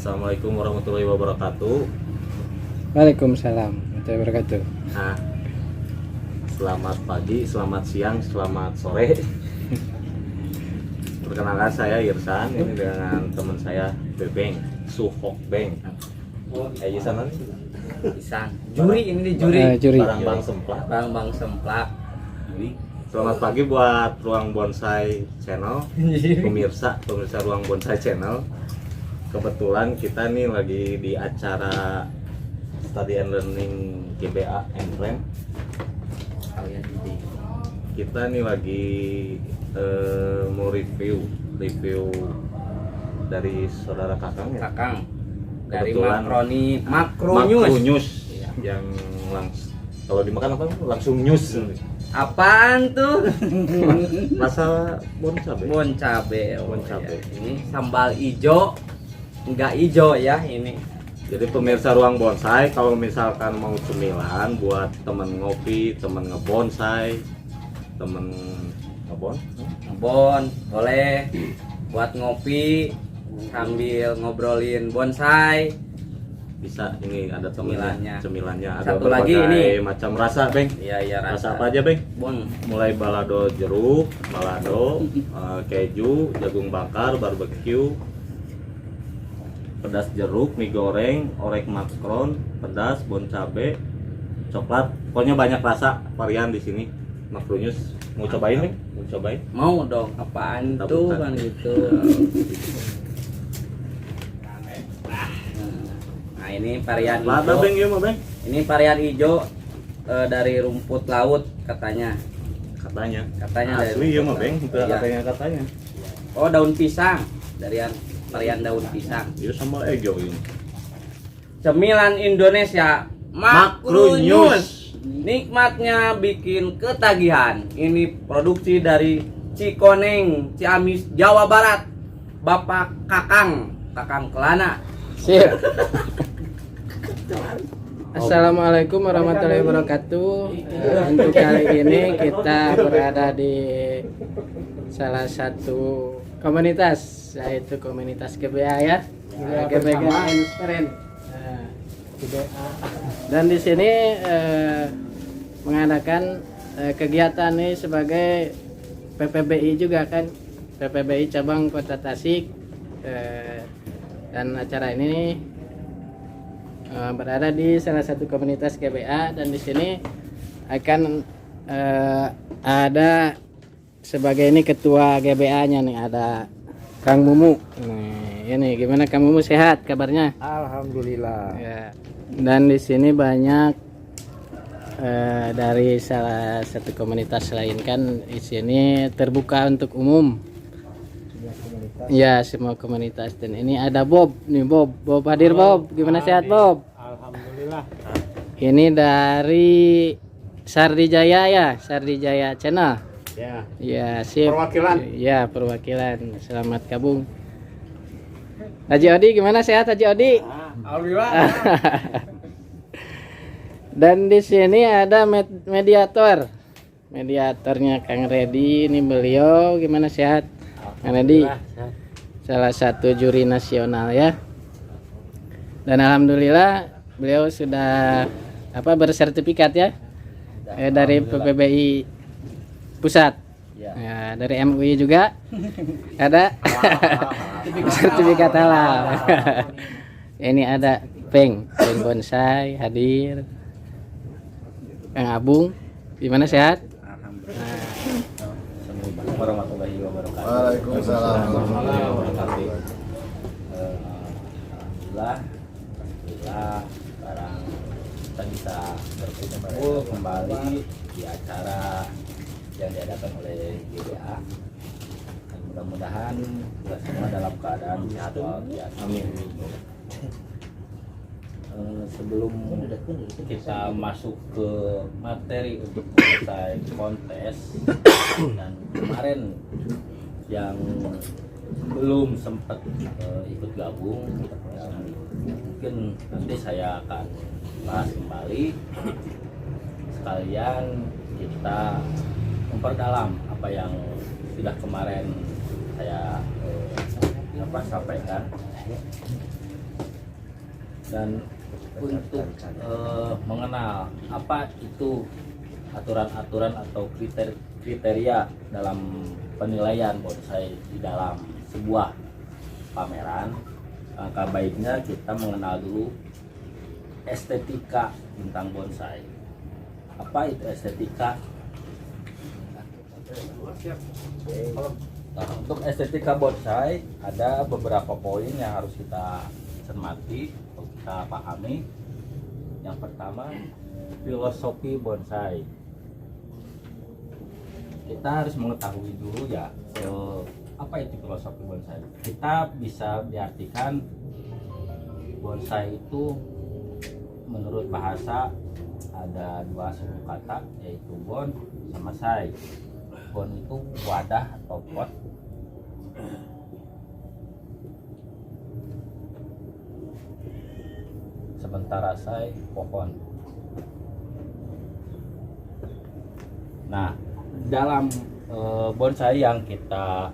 Assalamualaikum warahmatullahi wabarakatuh. Waalaikumsalam warahmatullahi wabarakatuh. Nah, selamat pagi, selamat siang, selamat sore. Perkenalkan saya Irsan, ini dengan teman saya Bebeng, Suhok Beng. Isan nih? Isan. Juri ini nih juri. Juri. Barang Semplak. Bang Semplak. Juri. Selamat pagi buat Ruang Bonsai Channel, pemirsa Ruang Bonsai Channel. Kebetulan kita nih lagi di acara Study and Learning GBA Frame. Kalian ini. Kita nih lagi mau review dari saudara Kakang ya. Kakang. Dari Kebetulan Makro News News. yang kalau dimakan apa? Langsung news. Apaan tuh? Rasa bon cabe. Bon cabe. Bon cabe. Ya. Ini sambal ijo. Enggak ijo ya ini. Jadi pemirsa Ruang Bonsai, kalau misalkan mau cemilan buat temen ngopi, temen ngebonsai, temen ngebon, Bon, boleh buat ngopi sambil ngobrolin bonsai. bisa ini ada Cemilannya. cemilannya ada Satu lagi berbagai ini. macam rasa, Beng. Iya Rasa apa aja, Beng? Bon. Mulai balado jeruk, balado, keju, jagung bakar, barbecue, pedas jeruk, mie goreng, orek makron, pedas, bon cabe, coklat. Pokoknya banyak rasa varian di sini. Makrunyus mau cobain, Beng? Mau cobain? Mau dong, apaan Kita tuh buka. kan gitu. Nah, ini varian Lada, hijau. Beng, ya, Beng. Ini varian hijau dari rumput laut katanya. Katanya. Dari Asli ya, rumput Beng. laut. Iya. Katanya. Oh, daun pisang. Dari varian daun pisang. Iya sama ego ini. Cemilan Indonesia Makrunyus. Nikmatnya bikin ketagihan. Ini produksi dari Cikoneng, Ciamis, Jawa Barat. Bapak Kakang Kelana. Sip. Assalamualaikum warahmatullahi wabarakatuh. Untuk kali ini kita berada di salah satu komunitas, yaitu komunitas GBA ya. GBA Inspiren. Dan di sini mengadakan kegiatan ini sebagai PPBI juga kan, PPBI cabang Kota Tasik. Dan acara ini berada di salah satu komunitas GBA, dan di sini akan ada sebagai ini ketua GBA-nya nih, ada Kang Mumu. Nih, ini gimana Kang Mumu, sehat kabarnya? Alhamdulillah. Ya. Dan di sini banyak dari salah satu komunitas lain kan, di sini terbuka untuk umum. Ya, semua komunitas. Dan ini ada Bob nih, Bob hadir. Bob, gimana sehat Bob? Alhamdulillah. Ini dari Sardijaya ya, Sardijaya Channel. Ya. Ya, sip. Perwakilan. Ya, perwakilan. Selamat gabung. Haji Odi gimana, sehat Haji Odi? Alhamdulillah. Dan di sini ada mediator. Mediatornya Kang Redi, ini beliau gimana, sehat? Kang Redi salah satu juri nasional ya. Dan alhamdulillah beliau sudah bersertifikat ya, dari PPBI pusat. Ya, dari MUI juga ada sertifikat halal. Ini ada Peng Bonsai hadir. Kang Abung gimana, sehat? Assalamualaikum warahmatullahi wabarakatuh. Waalaikumsalam warahmatullahi wabarakatuh. Alhamdulillah sekarang kita bisa berkumpul kembali di acara yang diadakan oleh GBA. Dan mudah-mudahan kita semua dalam keadaan sehat walafiat. Amin. Sebelum kita masuk ke materi untuk selesai kontes, dan kemarin yang belum sempat ikut gabung, mungkin nanti saya akan bahas kembali, sekalian kita memperdalam apa yang sudah kemarin saya sampaikan. Dan untuk mengenal apa itu aturan-aturan atau kriteria dalam penilaian bonsai di dalam sebuah pameran, langkah baiknya kita mengenal dulu estetika tentang bonsai. Apa itu estetika? Nah, untuk estetika bonsai ada beberapa poin yang harus kita cermati atau kita pahami. Yang pertama, filosofi bonsai. Kita harus mengetahui dulu ya apa itu filosofi bonsai. Kita bisa diartikan bonsai itu menurut bahasa ada dua suku kata, yaitu bon sama sai. Bon itu wadah atau pot, sementara sai pohon. Nah, dalam bonsai yang kita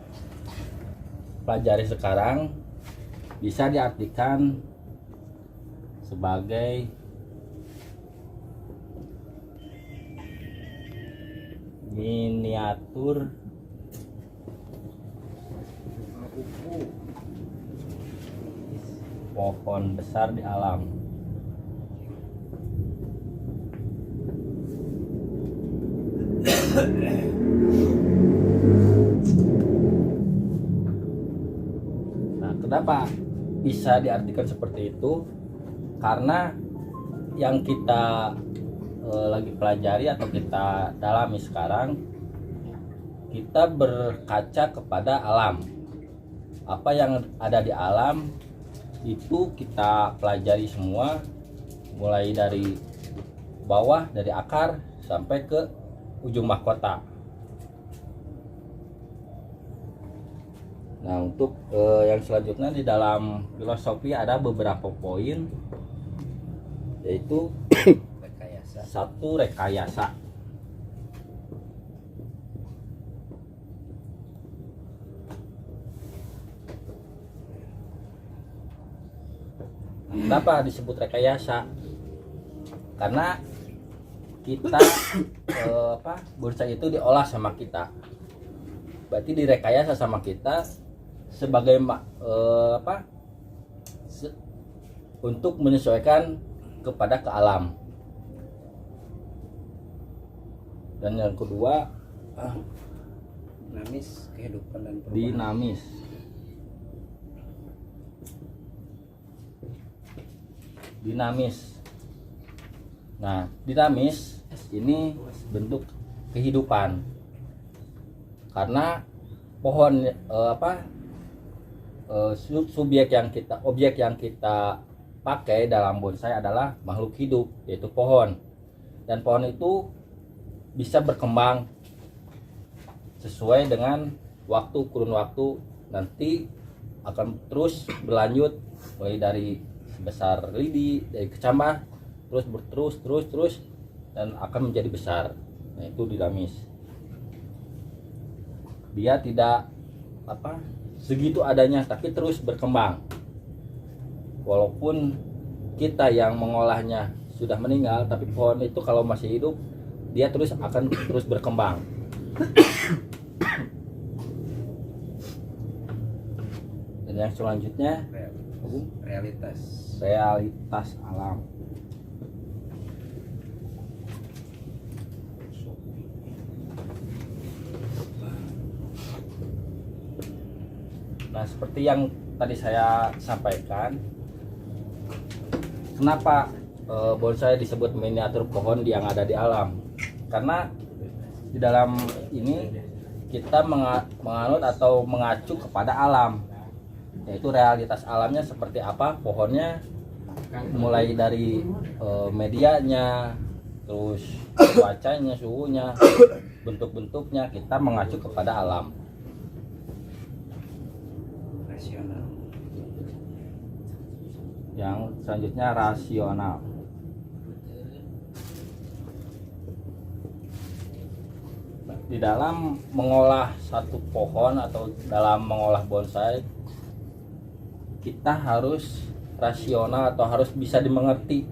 pelajari sekarang bisa diartikan sebagai miniatur pohon besar di alam. Nah, kenapa bisa diartikan seperti itu? Karena yang kita lagi pelajari atau kita dalami sekarang, kita berkaca kepada alam. Apa yang ada di alam itu kita pelajari semua, mulai dari bawah, dari akar sampai ke ujung mahkota. Nah, untuk yang selanjutnya di dalam filosofi ada beberapa poin, yaitu satu, rekayasa. Kenapa disebut rekayasa? Karena kita bonsai itu diolah sama kita, berarti direkayasa sama kita sebagai untuk menyesuaikan kepada ke alam. Dan yang kedua, Dinamis, kehidupan dan perubahan. dinamis. Dinamis. Nah, dinamis ini bentuk kehidupan. Karena pohon objek yang kita pakai dalam bonsai adalah makhluk hidup, yaitu pohon. Dan pohon itu bisa berkembang sesuai dengan waktu, kurun waktu, nanti akan terus berlanjut mulai dari sebesar lidi, dari kecambah, terus dan akan menjadi besar. Nah, itu dinamis. Dia tidak segitu adanya, tapi terus berkembang. Walaupun kita yang mengolahnya sudah meninggal, tapi pohon itu kalau masih hidup, dia akan terus berkembang. Dan yang selanjutnya, realitas alam. Nah, seperti yang tadi saya sampaikan, kenapa bonsai disebut miniatur pohon yang ada di alam? Karena di dalam ini kita menganut atau mengacu kepada alam, yaitu realitas alamnya seperti apa pohonnya, mulai dari medianya, terus cuacanya, suhunya, bentuk-bentuknya, kita mengacu kepada alam. Rasional. Yang selanjutnya rasional. Di dalam mengolah satu pohon atau dalam mengolah bonsai, kita harus rasional atau harus bisa dimengerti.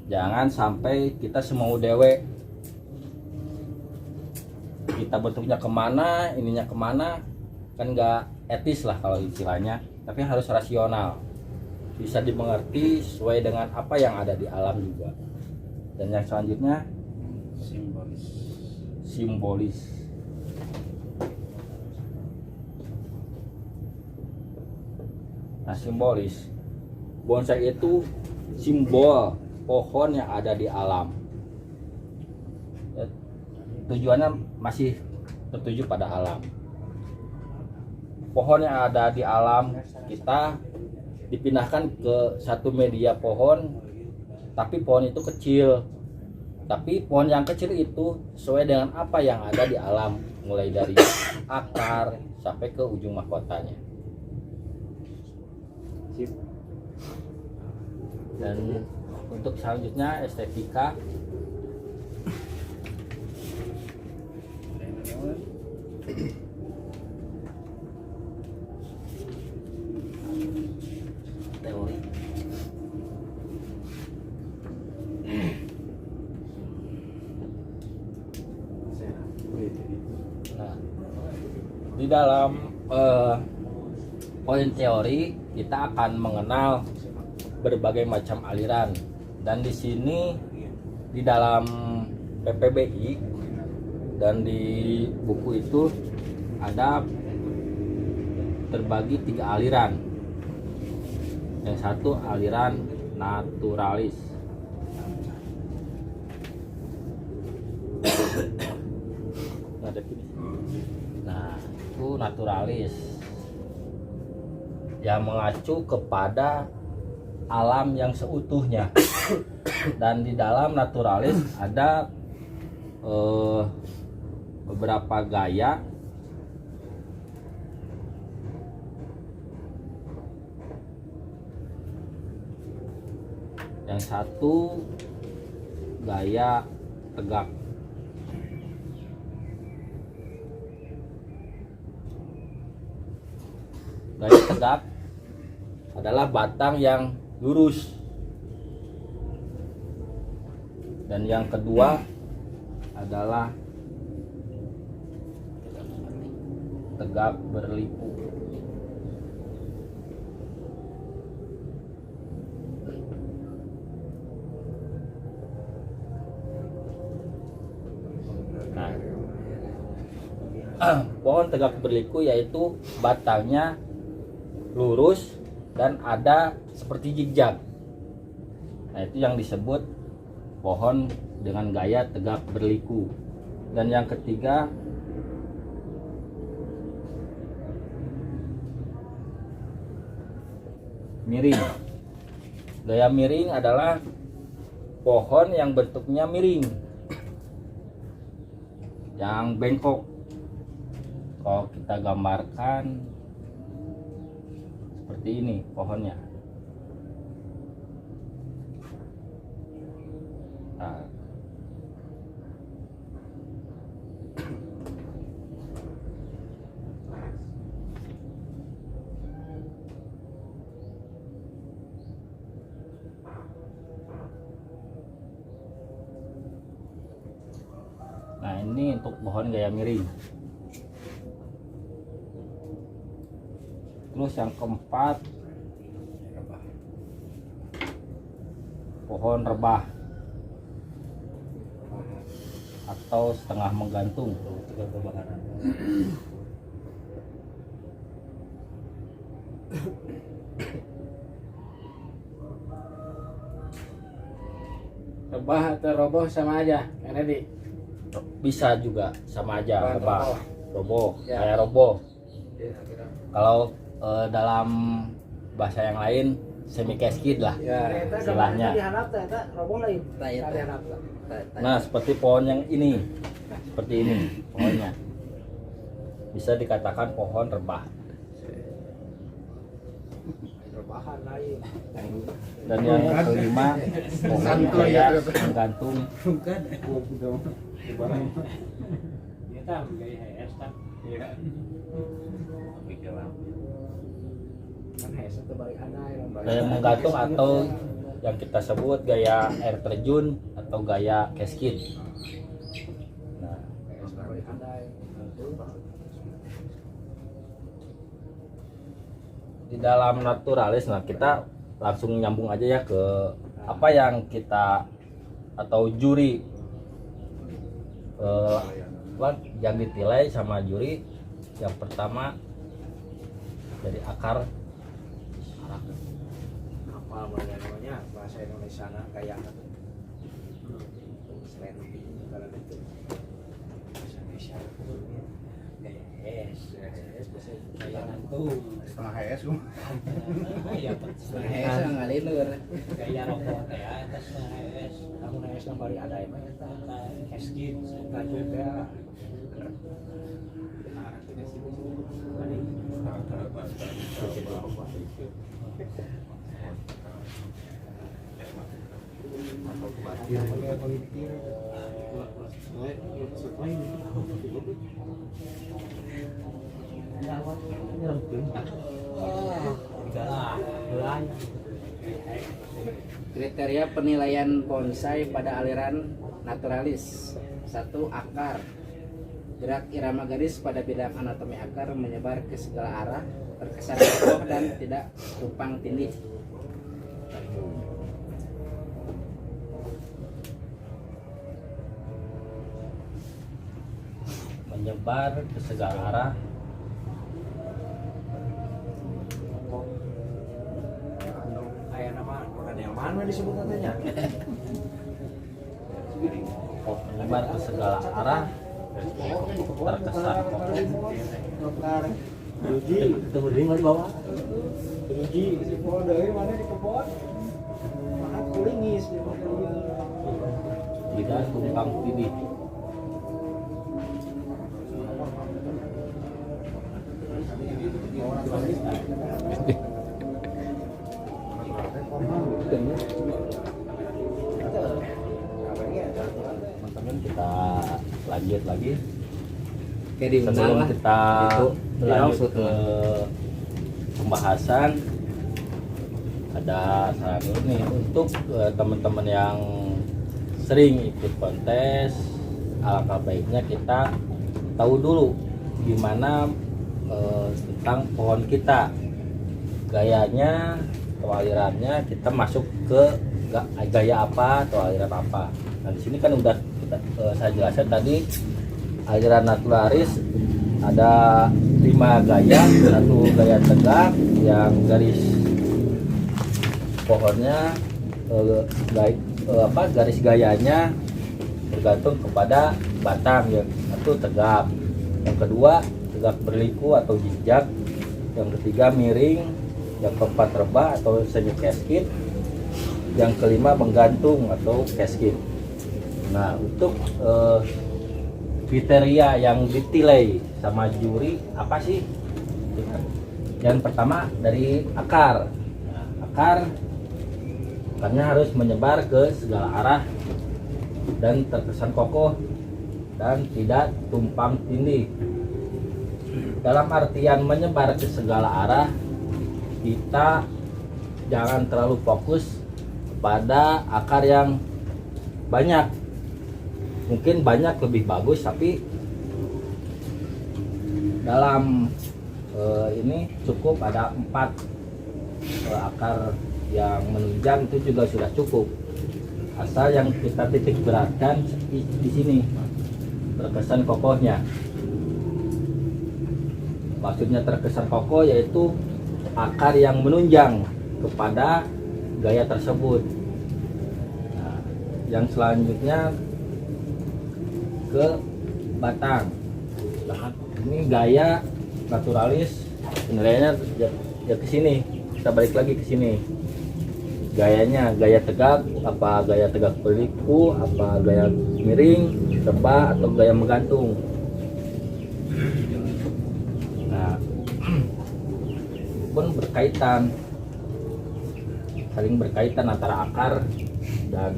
Jangan sampai kita semau dewe, kita bentuknya kemana, ininya kemana, kan nggak etis lah kalau istilahnya. Tapi harus rasional, bisa dimengerti sesuai dengan apa yang ada di alam juga. Dan yang selanjutnya simbolis. Nah, simbolis, bonsai itu simbol pohon yang ada di alam. Tujuannya masih tertuju pada alam. Pohon yang ada di alam kita dipindahkan ke satu media pohon, tapi pohon itu kecil. Tapi pohon yang kecil itu sesuai dengan apa yang ada di alam, mulai dari akar sampai ke ujung mahkotanya. Dan untuk selanjutnya estetika. Teori. Nah, di dalam poin teori kita akan mengenal berbagai macam aliran, dan di sini di dalam PPBI dan di buku itu ada terbagi 3 aliran. Yang satu aliran naturalis. Nah, itu naturalis yang mengacu kepada alam yang seutuhnya. Dan di dalam naturalis ada beberapa gaya yang satu gaya tegak. Gaya tegak adalah batang yang lurus. Dan yang kedua adalah tegak berliku. Nah, pohon tegak berliku yaitu batangnya lurus dan ada seperti zigzag. Nah, itu yang disebut pohon dengan gaya tegak berliku. Dan yang ketiga miring. Gaya miring adalah pohon yang bentuknya miring, yang bengkok. Kalau kita gambarkan seperti ini pohonnya. Nah, ini untuk pohon gaya miring. Terus yang keempat, pohon rebah atau setengah menggantung. Rebah atau roboh sama aja, karena di Bisa juga sama aja, rebah, roboh, Ya. kayak roboh. Kalau dalam bahasa yang lain semi keskid lah istilahnya. Nah, seperti pohon yang ini, seperti ini pohonnya, bisa dikatakan pohon rebah. Dan yang kelima, pohon gaya menggantung. Gaya menggantung atau yang kita sebut gaya air terjun atau gaya cascade. Nah, di dalam naturalis, nah kita langsung nyambung aja ya ke apa yang kita atau juri yang ditilai sama juri. Yang pertama dari akar Apa namanya bahasa Indonesia kayak selain kalau itu bahasa Indonesia kayak tuh setengah HS gue. ya Hesa ngalinur. kayak rokok ya atas HS kamu HS kembali ada emang eskin kita juga Kriteria penilaian bonsai pada aliran naturalis. 1. Akar. Gerak irama garis pada bidang anatomi akar menyebar ke segala arah, terkesan kokoh dan tidak tumpang tindih. menyebar ke segala arah, kayak nama bukan yang mana disebut katanya menyebar ke segala arah, terkesan kokoh. tunggu di bawah Ruji si pohon dari mana di kebun makan kulingis di Tidak tumpang tindih. Teman-teman, kita lanjut lagi. Sebelum kita lanjut ke pembahasan, ada saran dulu nih untuk teman-teman yang sering ikut kontes. Alangkah baiknya kita tahu dulu gimana tentang pohon kita, gayanya atau alirannya, kita masuk ke gaya apa atau aliran apa. Nah di sini kan udah saya jelaskan tadi, aliran naturalis ada 5 gaya. Satu gaya tegak yang garis pohonnya garis gayanya bergantung kepada batang, yang satu tegak, yang kedua tegak berliku atau zigzag, yang ketiga miring, yang keempat rebah atau semi cascade, yang kelima menggantung atau cascade. Nah untuk kriteria yang ditilai sama juri apa sih? Yang pertama dari akar. Nah, akarnya harus menyebar ke segala arah dan terkesan kokoh dan tidak tumpang tindih. Dalam artian menyebar ke segala arah, kita jangan terlalu fokus pada akar yang banyak. Mungkin banyak lebih bagus, tapi dalam ini cukup ada 4 akar yang menunjang, itu juga sudah cukup. Asal yang kita titik beratkan di sini terkesan kokohnya. Maksudnya terkesan kokoh yaitu akar yang menunjang kepada gaya tersebut. Nah, yang selanjutnya ke batang. Nah, ini gaya naturalis penilaiannya ya ke sini. Kita balik lagi ke sini. Gayanya gaya tegak, apa gaya tegak berliku, apa gaya miring, rebah atau gaya menggantung. Nah, pun berkaitan, saling berkaitan antara akar dan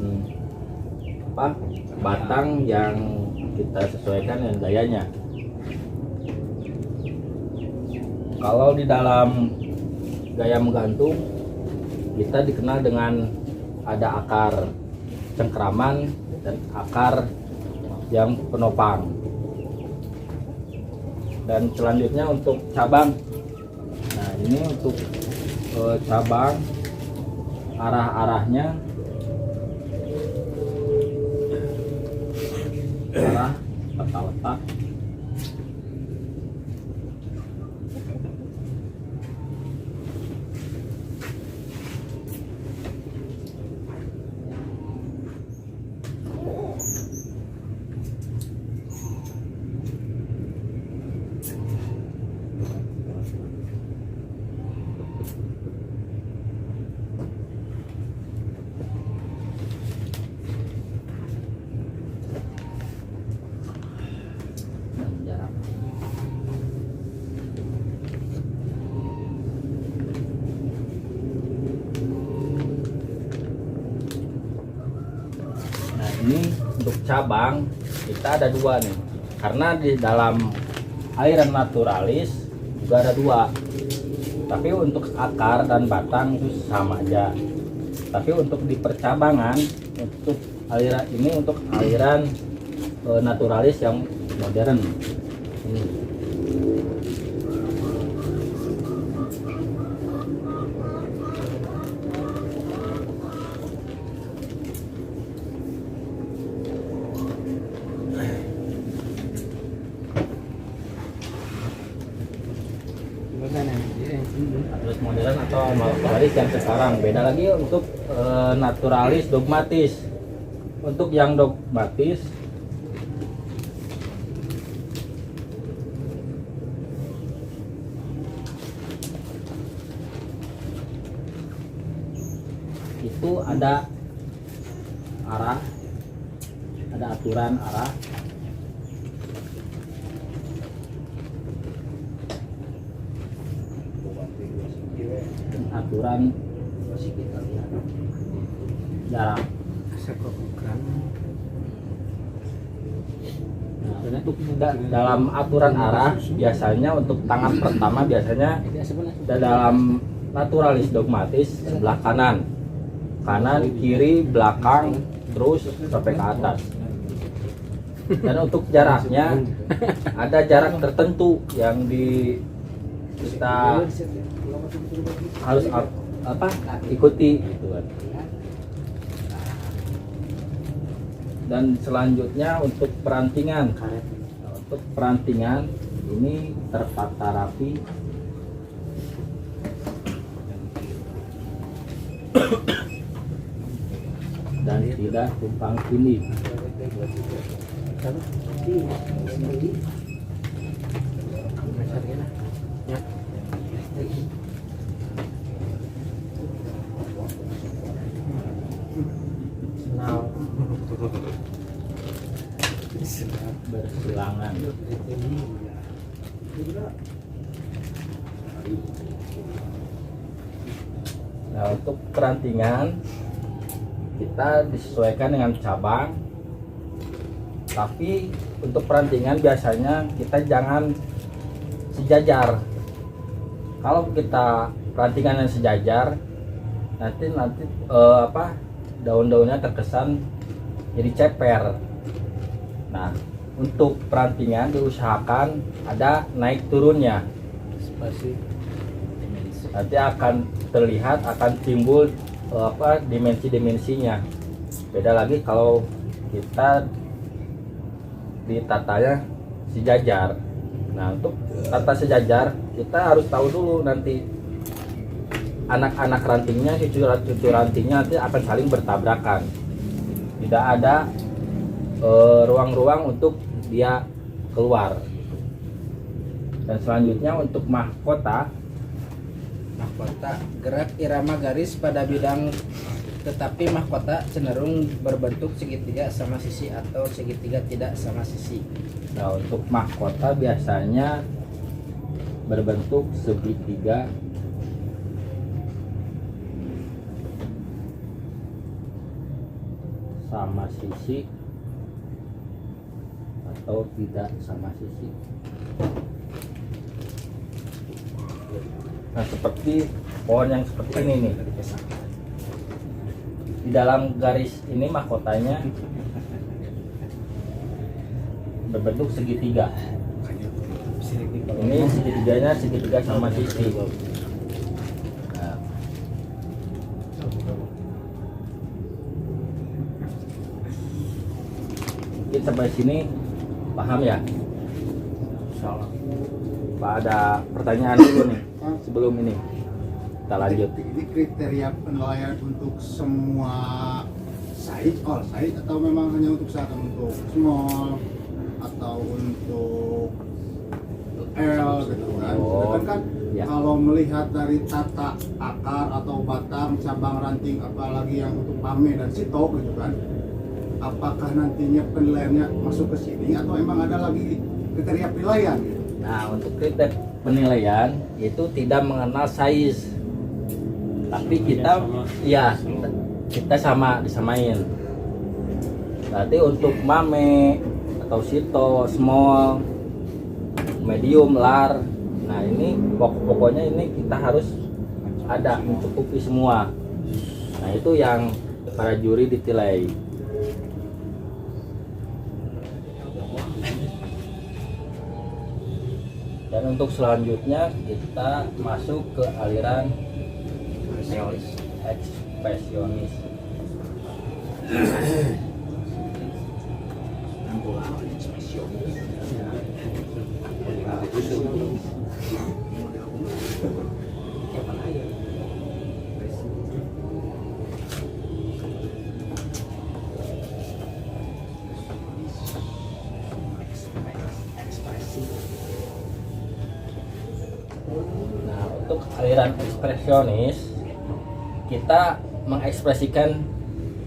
batang yang kita sesuaikan dengan gayanya. Kalau di dalam gaya menggantung kita dikenal dengan ada akar cengkraman dan akar yang penopang. Dan selanjutnya untuk cabang. Nah, ini untuk cabang arah-arahnya arah letak-letak dan jarak. Nah, ini untuk cabang kita ada dua nih, karena di dalam aliran naturalis juga ada dua, tapi untuk akar dan batang itu sama aja. Tapi untuk di percabangan, untuk aliran ini untuk aliran naturalis yang modern ini. Terus modern atau naturalis yang sekarang beda lagi. Untuk naturalis dogmatis. Untuk yang dogmatis itu ada arah, ada aturan arah. Dan aturan masih kita lihat jarak. Nah, untuk dalam aturan arah biasanya untuk tangan pertama biasanya dalam naturalis dogmatis sebelah kanan, kiri, belakang, terus sampai ke atas. Dan untuk jaraknya ada jarak tertentu yang kita harus ikuti gitu kan. Dan selanjutnya untuk perantingan. Nah, untuk perantingan ini tertata rapi dan tidak tumpang tindih. Bersilangan. Nah, untuk perantingan kita disesuaikan dengan cabang, tapi untuk perantingan biasanya kita jangan sejajar. Kalau kita perantingan yang sejajar, nanti daun-daunnya terkesan jadi ceper. Nah, untuk perantingan diusahakan ada naik turunnya. Nanti akan terlihat, akan timbul dimensi-dimensinya. Beda lagi kalau kita ditatanya sejajar. Nah, untuk tata sejajar kita harus tahu dulu nanti anak-anak rantingnya, cucu rantingnya nanti akan saling bertabrakan. Tidak ada ruang-ruang untuk dia keluar. Dan selanjutnya untuk mahkota gerak irama garis pada bidang, tetapi mahkota cenderung berbentuk segitiga sama sisi atau segitiga tidak sama sisi. Nah, untuk mahkota biasanya berbentuk segitiga sama sisi atau tidak sama sisi. Nah, seperti pohon yang seperti ini nih. Di dalam garis ini mahkotanya berbentuk segitiga. Ini segitiganya segitiga sama sisi. Nah, mungkin sampai sini paham ya? Pak, ada pertanyaan dulu nih sebelum ini kita lanjut. Ini kriteria penilaian untuk semua site, all site, atau memang hanya untuk misalkan untuk small atau untuk L gitu kan? Oh, Kan ya. kalau melihat dari tata akar atau batang, cabang, ranting, apalagi yang untuk pame dan sito gitu kan, apakah nantinya penilaiannya masuk ke sini atau emang ada lagi kriteria penilaian gitu? Nah, untuk kriteria penilaian itu tidak mengenal size, tapi kita kita sama disamain. Berarti untuk mame atau sito, small, medium, lar, nah ini pokoknya ini kita harus ada mencukupi semua. Nah, itu yang para juri ditilai. Dan untuk selanjutnya kita masuk ke aliran ekspresionis. Nah, untuk aliran ekspresionis kita mengekspresikan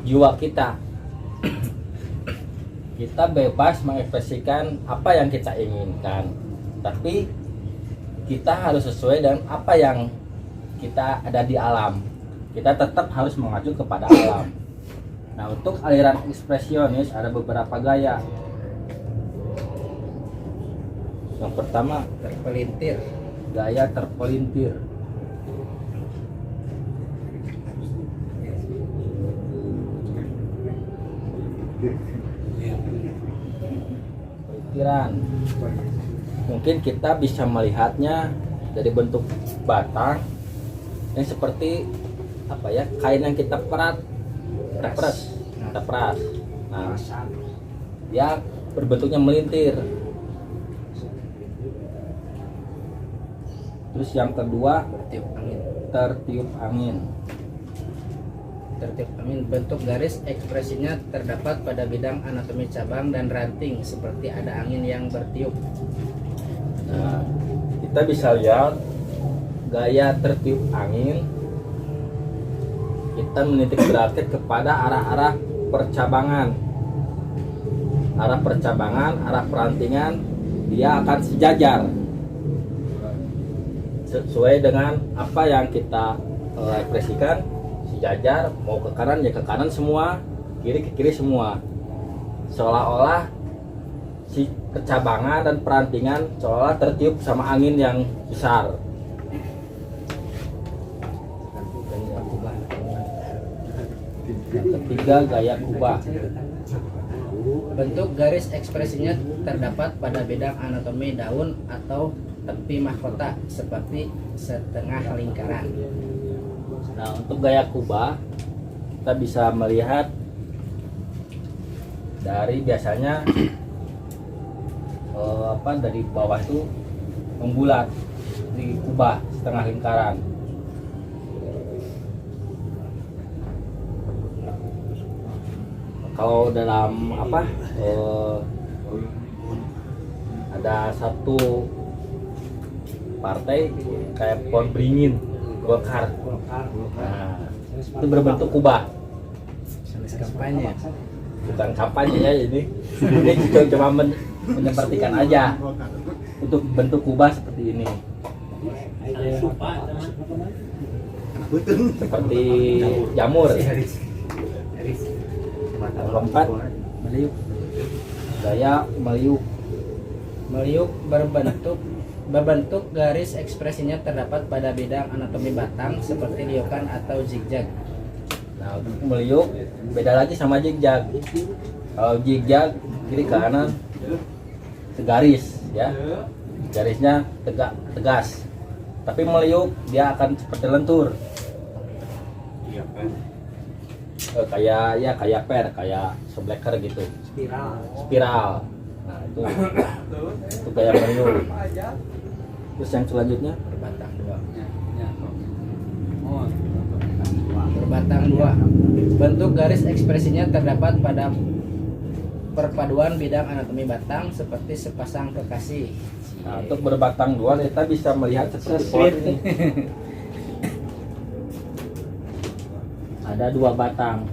jiwa kita. Kita bebas mengekspresikan apa yang kita inginkan, tapi kita harus sesuai dengan apa yang kita ada di alam. Kita tetap harus mengacu kepada alam. Nah, untuk aliran ekspresionis ada beberapa gaya. Yang pertama, Terpelintir. gaya terpelintir. Pelintiran. Mungkin kita bisa melihatnya dari bentuk batang yang seperti apa ya, kain yang kita peras. Nah, dia berbentuknya melintir. Terus yang kedua, Tertiup angin. tertiup angin. Tertiup angin, bentuk garis ekspresinya terdapat pada bidang anatomi cabang dan ranting seperti ada angin yang bertiup. Nah, kita bisa lihat gaya tertiup angin. Kita menitik beratkan kepada arah-arah percabangan. Arah percabangan, arah perantingan, dia akan sejajar sesuai dengan apa yang kita ekspresikan. Sejajar, mau ke kanan ya ke kanan semua, kiri ke kiri semua, seolah-olah si percabangan dan perantingan seolah tertiup sama angin yang besar. Yang ketiga, gaya kubah. Bentuk garis ekspresinya terdapat pada bidang anatomi daun atau tepi mahkota seperti setengah lingkaran. Nah, untuk gaya kubah kita bisa melihat dari biasanya dari bawah itu membulat di kubah setengah lingkaran. Kalau dalam ada satu partai kayak pohon beringin, Golkar. Nah, itu berbentuk kubah. Kampanye. Bukan kampanye ya ini. Ini cuma menyepertikan aja untuk bentuk kubah seperti ini. Seperti jamur. Yang keempat, meliuk. Gaya meliuk. Meliuk berbentuk Berbentuk garis ekspresinya terdapat pada bidang anatomi batang seperti liokan atau zigzag. Nah, untuk meliuk beda lagi sama zigzag. Kalau zigzag kiri kanan segaris ya, garisnya tegas. Tapi meliuk dia akan seperti lentur. Iya kan. Kayak sebleker gitu. Spiral. Nah, itu kayak meliuk. Terus yang selanjutnya Berbatang dua. Berbatang dua. Bentuk garis ekspresinya terdapat pada perpaduan bidang anatomi batang seperti sepasang kekasih. Nah, untuk berbatang dua kita bisa melihat seperti pohon ini. Ada 2 batang.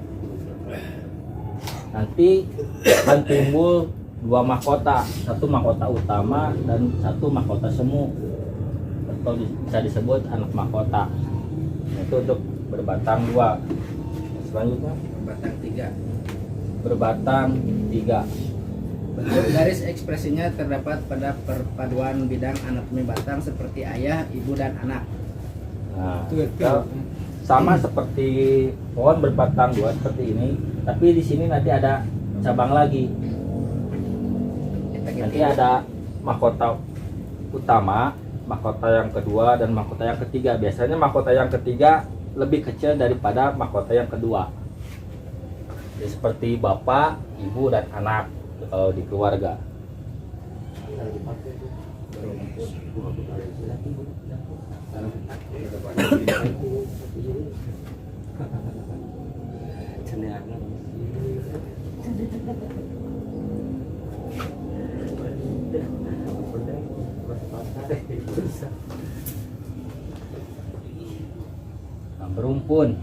Nanti akan timbul 2 mahkota, 1 mahkota utama dan 1 mahkota semu, atau bisa disebut anak mahkota. Itu untuk berbatang 2. Selanjutnya Berbatang tiga. berbatang 3. Bentuk garis ekspresinya terdapat pada perpaduan bidang anatomi batang seperti ayah, ibu, dan anak. Nah, sama seperti pohon berbatang 2 seperti ini, tapi di sini nanti ada cabang lagi. Nanti ada mahkota utama, mahkota yang kedua, dan mahkota yang ketiga. Biasanya mahkota yang ketiga lebih kecil daripada mahkota yang kedua. Jadi seperti bapak, ibu, dan anak kalau di keluarga. Nah, berumpun.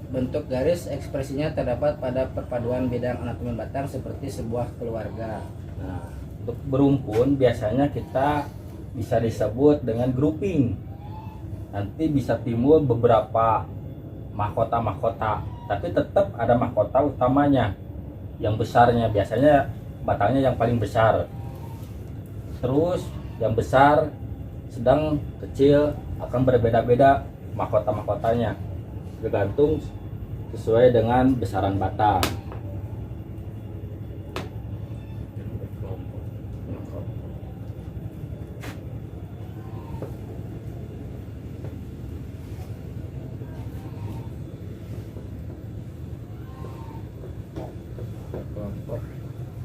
Bentuk garis ekspresinya terdapat pada perpaduan bidang anatomi batang seperti sebuah keluarga. Nah, untuk berumpun biasanya kita bisa disebut dengan grouping. Nanti bisa timbul beberapa mahkota-mahkota, tapi tetap ada mahkota utamanya yang besarnya, biasanya batangnya yang paling besar. Terus yang besar, sedang, kecil akan berbeda-beda mahkota-mahkotanya, tergantung sesuai dengan besaran batang.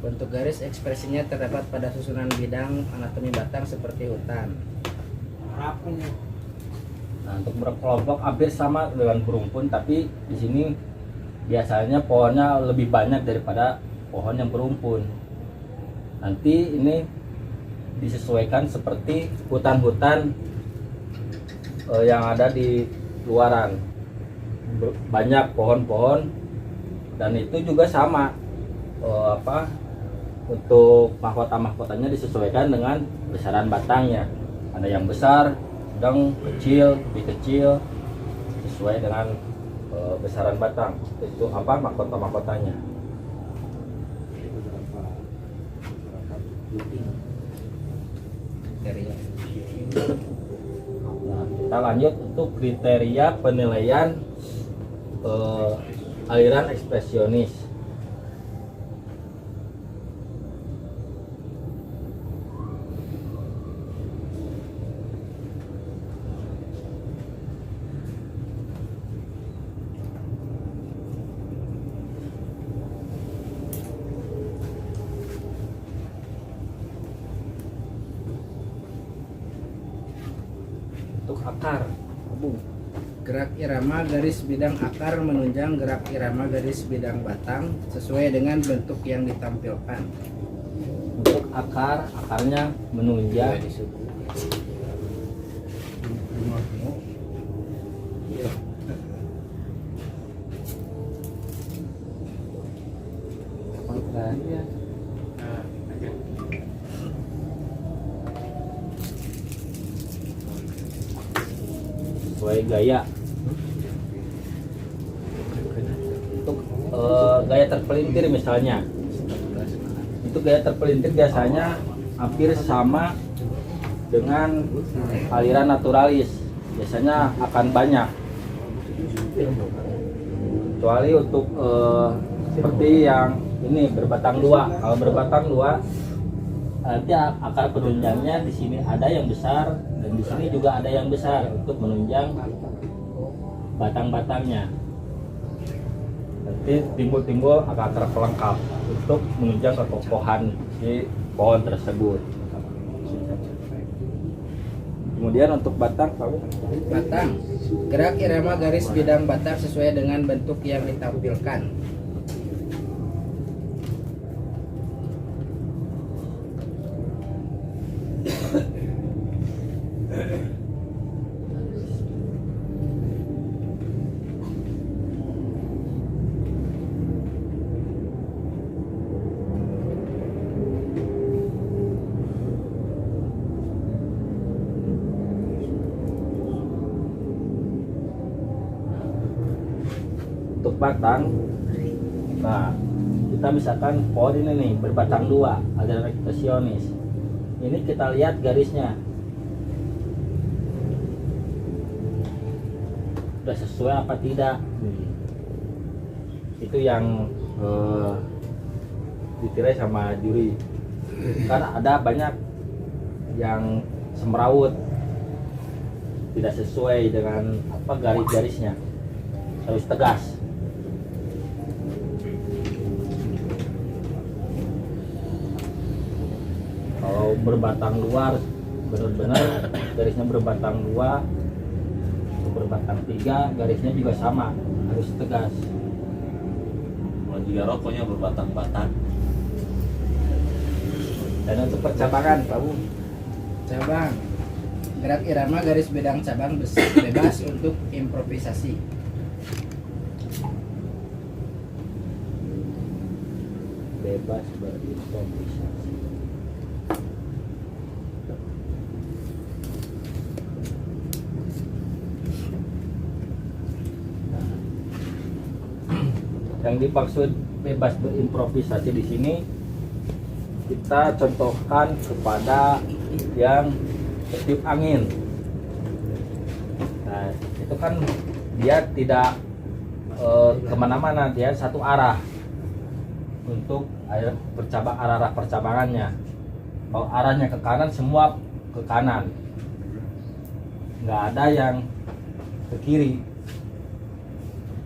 Bentuk garis ekspresinya terdapat pada susunan bidang anatomi batang seperti hutan. Nah, untuk berkelompok hampir sama dengan berumpun, tapi di sini biasanya pohonnya lebih banyak daripada pohon yang berumpun. Nanti ini disesuaikan seperti hutan-hutan yang ada di luaran, banyak pohon-pohon, dan itu juga sama untuk mahkota-mahkotanya disesuaikan dengan besaran batangnya. Ada yang besar, sedang, kecil, lebih kecil, sesuai dengan besaran batang. Itu mahkota-mahkotanya. Nah, kita lanjut untuk kriteria penilaian aliran ekspresionis. Untuk akar, Gerak irama garis bidang akar menunjang gerak irama garis bidang batang sesuai dengan bentuk yang ditampilkan. untuk akarnya menunjang sesuai gaya. Untuk gaya terpelintir misalnya, itu gaya terpelintir biasanya hampir sama dengan aliran naturalis biasanya akan banyak, kecuali untuk seperti yang ini berbatang dua. Kalau berbatang dua nanti akar penunjangnya di sini ada yang besar dan di sini juga ada yang besar untuk menunjang batang-batangnya. Nanti timbul-timbul akar-akar pelengkap untuk menunjang kekokohan si pohon tersebut. Kemudian untuk batang, Batang, gerak irama garis bidang batang sesuai dengan bentuk yang ditampilkan. untuk batang, nah kita misalkan pohon ini nih berbatang dua, ada ekspresionis. Ini kita lihat garisnya udah sesuai apa tidak. Itu yang ditirai sama juri, karena ada banyak yang semrawut, tidak sesuai dengan apa garis-garisnya, harus tegas. Kalau berbatang luar benar-benar garisnya berbatang dua, berbatang tiga garisnya juga sama, harus tegas. Kalau juga rokoknya berbatang-batang. Dan untuk percabangan, Pak Bu, Cabang, gerak irama garis bidang cabang bebas untuk improvisasi. bebas berimprovisasi. Yang dimaksud bebas berimprovisasi di sini kita contohkan kepada yang tertiup angin. Nah, itu kan dia tidak kemana-mana, dia satu arah untuk arah percabangannya. Kalau arahnya ke kanan, semua ke kanan, nggak ada yang ke kiri,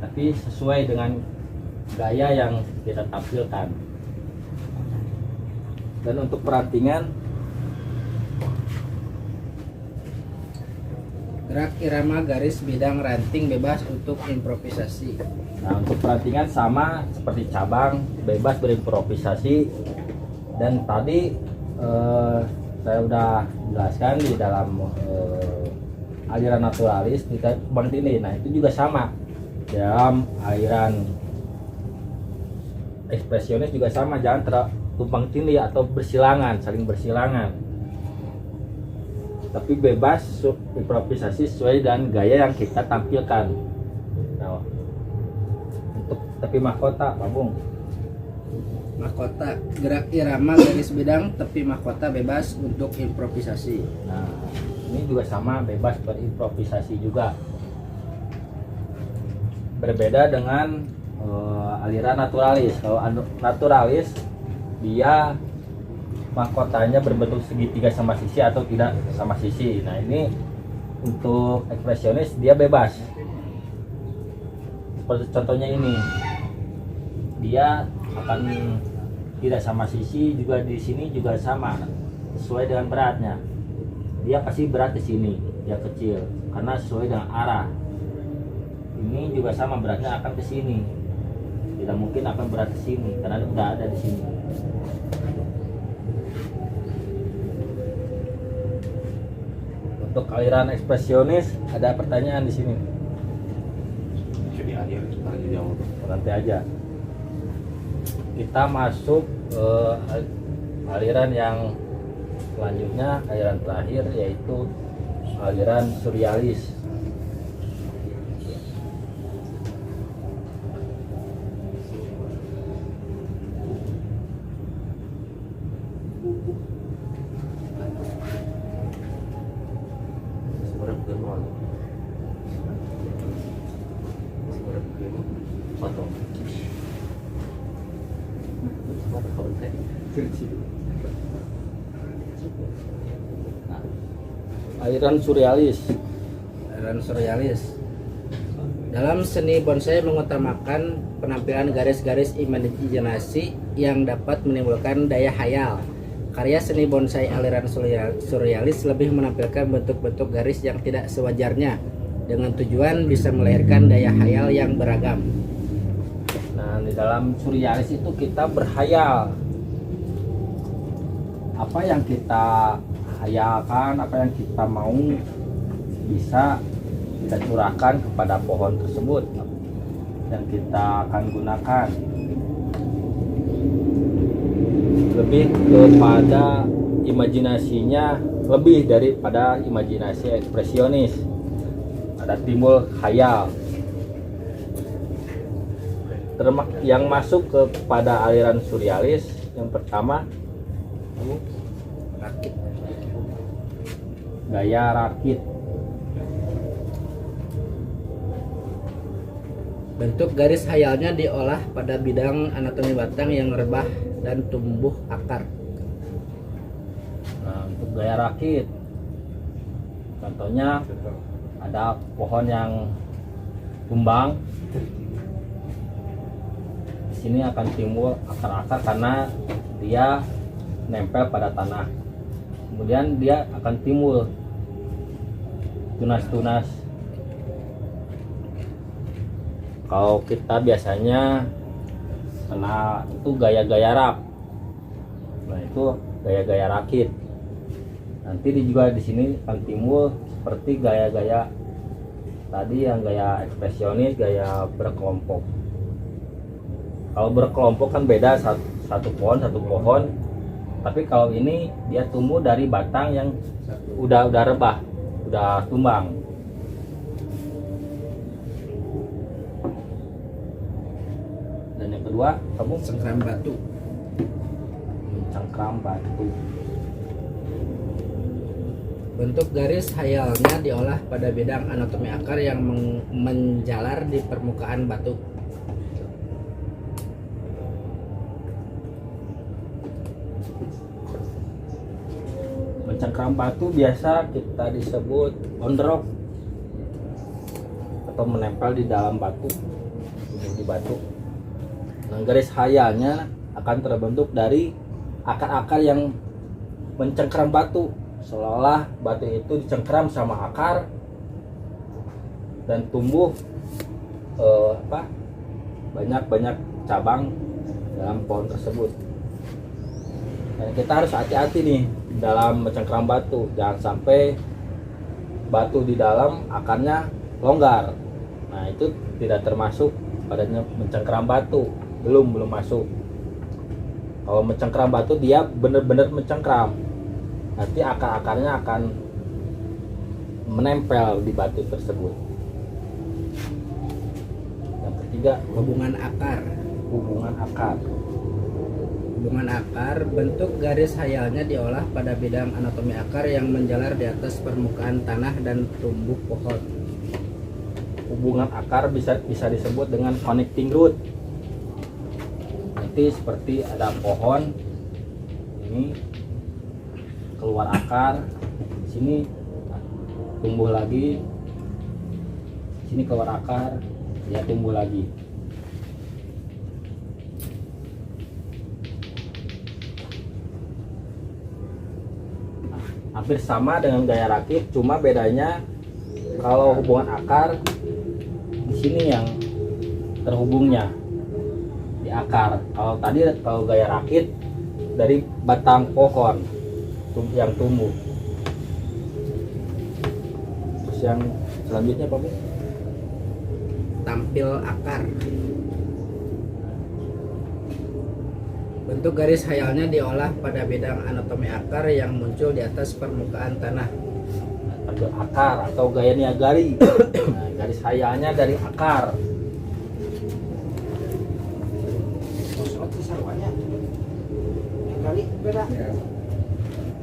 tapi sesuai dengan gaya yang kita tampilkan. Dan untuk perantingan, gerak irama garis bidang ranting bebas untuk improvisasi. nah untuk perantingan sama seperti cabang, bebas berimprovisasi. Dan tadi saya udah jelaskan di dalam aliran naturalis kita tumpang tindih. Nah itu juga sama dalam aliran ekspresionis, juga sama, jangan tumpang tindih atau bersilangan, saling bersilangan, tapi bebas improvisasi sesuai dengan gaya yang kita tampilkan. Nah, untuk tepi mahkota, Pak Bung, Mahkota, gerak irama garis bidang tepi mahkota bebas untuk improvisasi. nah ini juga sama, bebas berimprovisasi juga. Berbeda dengan aliran naturalis. Kalau naturalis dia mahkotanya berbentuk segitiga sama sisi atau tidak sama sisi. Nah ini untuk ekspresionis dia bebas. Seperti contohnya ini, dia akan tidak sama sisi, juga di sini juga sama sesuai dengan beratnya. Dia pasti berat di sini, dia kecil karena sesuai dengan arah. Ini juga sama, beratnya akan ke sini, tidak mungkin akan berat ke sini karena udah ada di sini. Untuk aliran ekspresionis ada pertanyaan di sini? Di akhir kita lagi jawab. Nanti aja. Kita masuk aliran yang selanjutnya, aliran terakhir, yaitu aliran surrealis. foto. Nah, aliran surrealis. Aliran surrealis. Dalam seni bonsai mengutamakan penampilan garis-garis imajinasi yang dapat menimbulkan daya hayal. Karya seni bonsai aliran surrealis lebih menampilkan bentuk-bentuk garis yang tidak sewajarnya dengan tujuan bisa melahirkan daya hayal yang beragam. Nah, di dalam surrealis itu kita berhayal. Apa yang kita hayalkan, apa yang kita mau bisa kita curahkan kepada pohon tersebut yang kita akan gunakan. Lebih kepada imajinasinya, lebih daripada imajinasi ekspresionis. Ada timbul khayal. Yang masuk kepada aliran surrealis yang pertama Rakit. gaya rakit. Bentuk garis hayalnya diolah pada bidang anatomi batang yang rebah dan tumbuh akar. Nah, untuk gaya rakit, contohnya ada pohon yang tumbang. Di sini akan timbul akar-akar karena dia nempel pada tanah. Kemudian dia akan timbul tunas-tunas. Kalau kita biasanya kena itu gaya-gaya rak. Nah, itu gaya-gaya rakit. Nanti juga di sini akan timbul seperti gaya-gaya tadi yang gaya ekspresionis, gaya berkelompok. Kalau berkelompok kan beda, satu pohon. Tapi kalau ini dia tumbuh dari batang yang udah rebah, udah tumbang. Dan yang kedua, kamu Cengkram batu. cengkram batu. Bentuk garis hayalnya diolah pada bidang anatomi akar yang menjalar di permukaan batu. Mencengkram batu biasa kita disebut on the rock atau menempel di dalam batu, di batu. Nah, garis hayalnya akan terbentuk dari akar-akar yang mencengkram batu, seolah batu itu dicengkram sama akar dan tumbuh banyak cabang dalam pohon tersebut. Dan kita harus hati-hati nih dalam mencengkram batu, jangan sampai batu di dalam akarnya longgar. Nah, itu tidak termasuk padanya mencengkram batu, belum masuk. Kalau mencengkram batu dia benar-benar mencengkram, nanti akar-akarnya akan menempel di batu tersebut. Yang ketiga, Hubungan akar. hubungan akar. Hubungan akar, bentuk garis hayalnya diolah pada bidang anatomi akar yang menjalar di atas permukaan tanah dan tumbuh pohon. Hubungan akar bisa disebut dengan connecting root. Nanti seperti ada pohon ini keluar akar, sini tumbuh lagi, sini keluar akar, dia tumbuh lagi. Hampir sama dengan gaya rakit, cuma bedanya kalau hubungan akar di sini yang terhubungnya di akar. Kalau gaya rakit dari batang pohon yang tumbuh. Terus yang selanjutnya apa, Bu? Tampil akar. Bentuk garis hayalnya diolah pada bidang anatomi akar yang muncul di atas permukaan tanah. Tampil akar atau gaya niagari. Nah, garis hayalnya dari akar.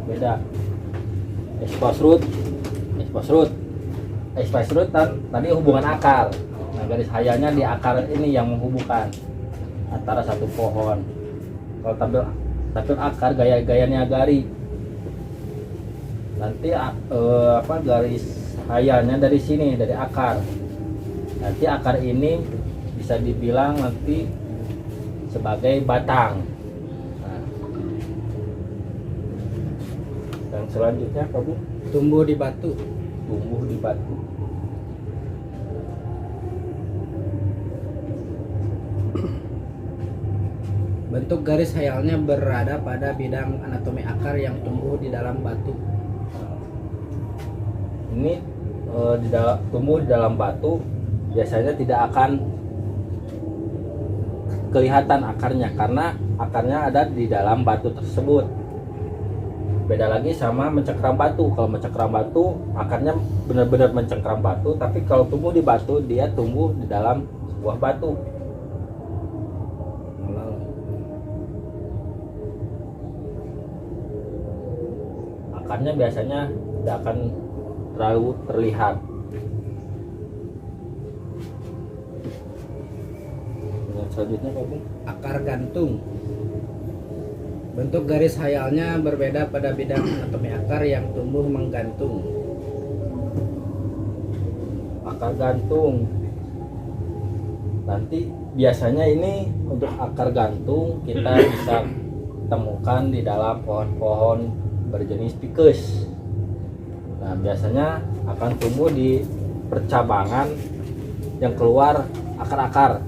Beda. Exposed root tadi hubungan akar. Nah, Nah, garis hayalnya di akar ini yang menghubungkan antara satu pohon. Kalau tampil akar gaya-gayanya gari. Nanti garis hayalnya dari sini, dari akar. Nanti akar ini bisa dibilang nanti sebagai batang. Nah, dan selanjutnya apa Bu? Tumbuh di batu. Tumbuh di batu. Bentuk garis hayalnya berada pada bidang anatomi akar yang tumbuh di dalam batu. Ini tumbuh di dalam batu biasanya tidak akan kelihatan akarnya karena akarnya ada di dalam batu tersebut. Beda lagi sama mencengkram batu. Kalau mencengkram batu akarnya benar-benar mencengkram batu, tapi kalau tumbuh di batu dia tumbuh di dalam sebuah batu. Akarnya biasanya tidak akan terlalu terlihat. Yang selanjutnya Pak Bung? Akar gantung. Bentuk garis hayalnya berbeda pada bidang anatomi akar yang tumbuh menggantung. Akar gantung. Nanti biasanya ini untuk akar gantung kita bisa temukan di dalam pohon-pohon berjenis ficus. Nah, biasanya akan tumbuh di percabangan yang keluar akar-akar.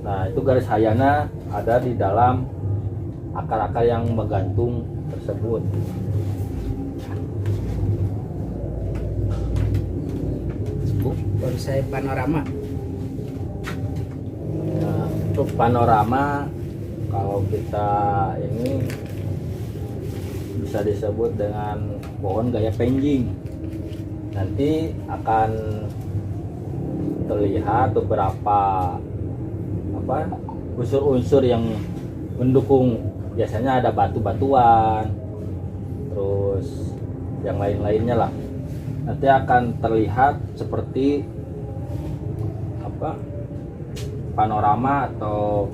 Nah, itu garis hayalnya ada di dalam akar-akar yang menggantung tersebut. Bonsai panorama. Nah, untuk panorama kalau kita ini bisa disebut dengan pohon gaya penjing. Nanti akan terlihat beberapa unsur-unsur yang mendukung. Biasanya ada batu-batuan, terus yang lain-lainnya lah. Nanti akan terlihat seperti panorama atau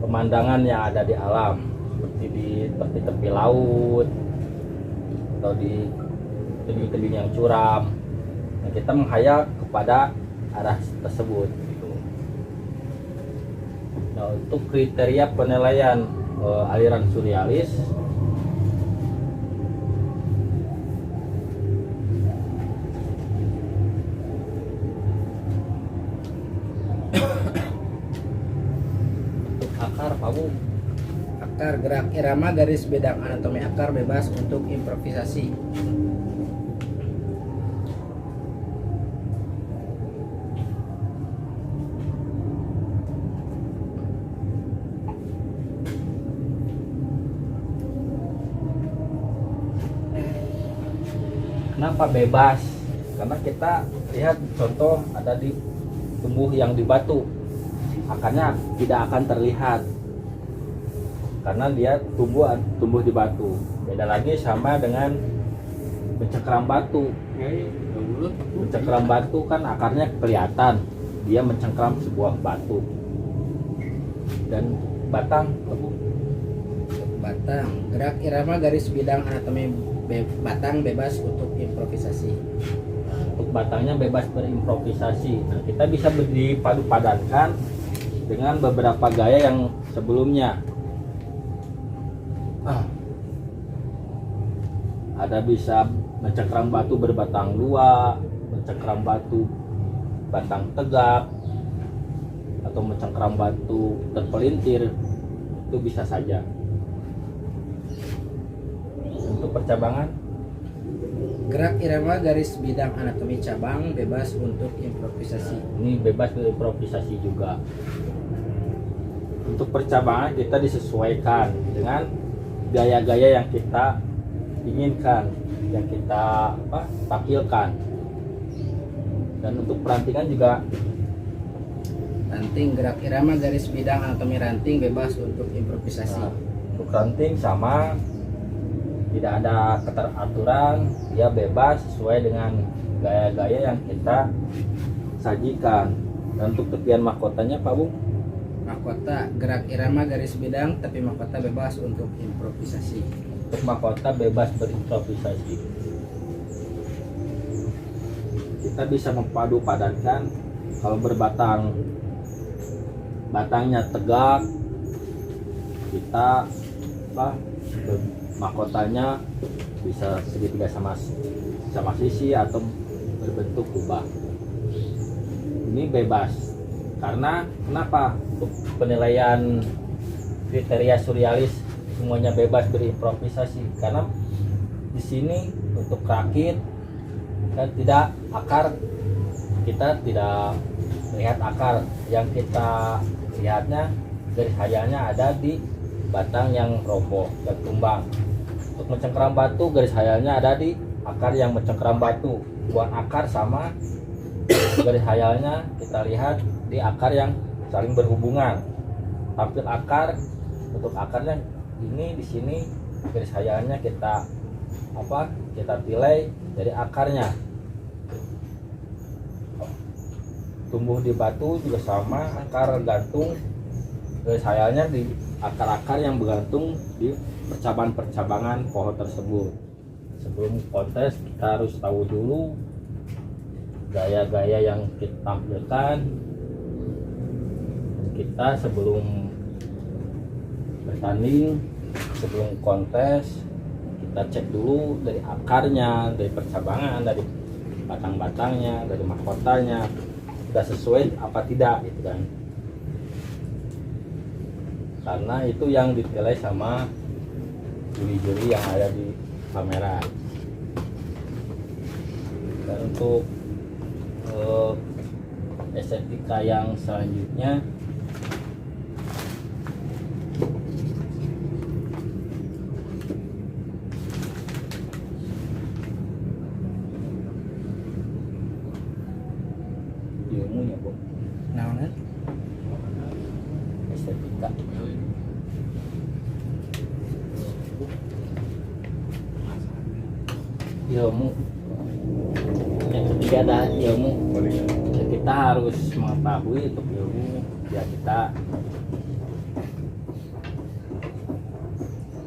pemandangan yang ada di alam, seperti di tepi-tepi laut atau di tebing-tebing yang curam. Nah, kita menghayal kepada arah tersebut gitu. Nah, untuk kriteria penilaian aliran surrealis, akar Pak Bu. Akar gerak irama garis bidang anatomi akar bebas untuk improvisasi. Kenapa bebas? Karena kita lihat contoh ada di tumbuh yang di batu, akarnya tidak akan terlihat karena dia tumbuh di batu. Beda lagi sama dengan mencengkram batu. Mencengkram batu kan akarnya kelihatan, dia mencengkram sebuah batu. Dan batang, Batang gerak irama garis bidang anatomi batang bebas untuk improvisasi. untuk batangnya bebas berimprovisasi. Nah, kita bisa dipadu-padankan dengan beberapa gaya yang sebelumnya. Ada bisa mencengkram batu berbatang dua, mencengkram batu batang tegak, atau mencengkram batu terpelintir, itu bisa saja. Untuk percabangan, Gerak irama garis bidang anatomi cabang bebas untuk improvisasi. ini bebas berimprovisasi juga. Untuk percabangan kita disesuaikan dengan gaya-gaya yang kita inginkan, yang kita tampilkan. Dan untuk perantingan juga Ranting gerak irama garis bidang anatomi ranting bebas untuk improvisasi. Nah, untuk ranting sama tidak ada keteraturan, dia bebas sesuai dengan gaya-gaya yang kita sajikan. Dan untuk tepian mahkotanya Pak Bung, Mahkota gerak irama garis bidang, tapi mahkota bebas untuk improvisasi. untuk mahkota bebas berimprovisasi. Kita bisa mempadu padankan kalau batangnya tegak, kita mahkotanya bisa segitiga sama sisi atau berbentuk kubah. Ini bebas. Karena kenapa? Untuk penilaian kriteria surrealis semuanya bebas berimprovisasi. Karena di sini untuk rakit kan tidak akar, kita tidak melihat akar, yang kita lihatnya garis hayalnya ada di batang yang roboh dan tumbang. Untuk mencengkeram batu, garis hayalnya ada di akar yang mencengkeram batu. Buat akar sama, garis hayalnya kita lihat di akar yang saling berhubungan. Tampil akar, untuk akarnya ini di sini garis hayalnya kita nilai dari akarnya. Tumbuh di batu juga sama, akar gantung, garis hayalnya di akar-akar yang bergantung di percabangan-percabangan pohon tersebut. Sebelum kontes kita harus tahu dulu gaya-gaya yang kita tampilkan. Kita sebelum bertanding, sebelum kontes, kita cek dulu dari akarnya, dari percabangan, dari batang-batangnya, dari mahkotanya sudah sesuai apa tidak gitu kan. Karena itu yang dinilai sama juri-juri yang ada di pameran. Dan untuk estetika yang selanjutnya, ilmunya Bu, Naonan? estetika. Ilmu yang ketiga ada ilmu. Kita harus mengetahui untuk ilmu ya, kita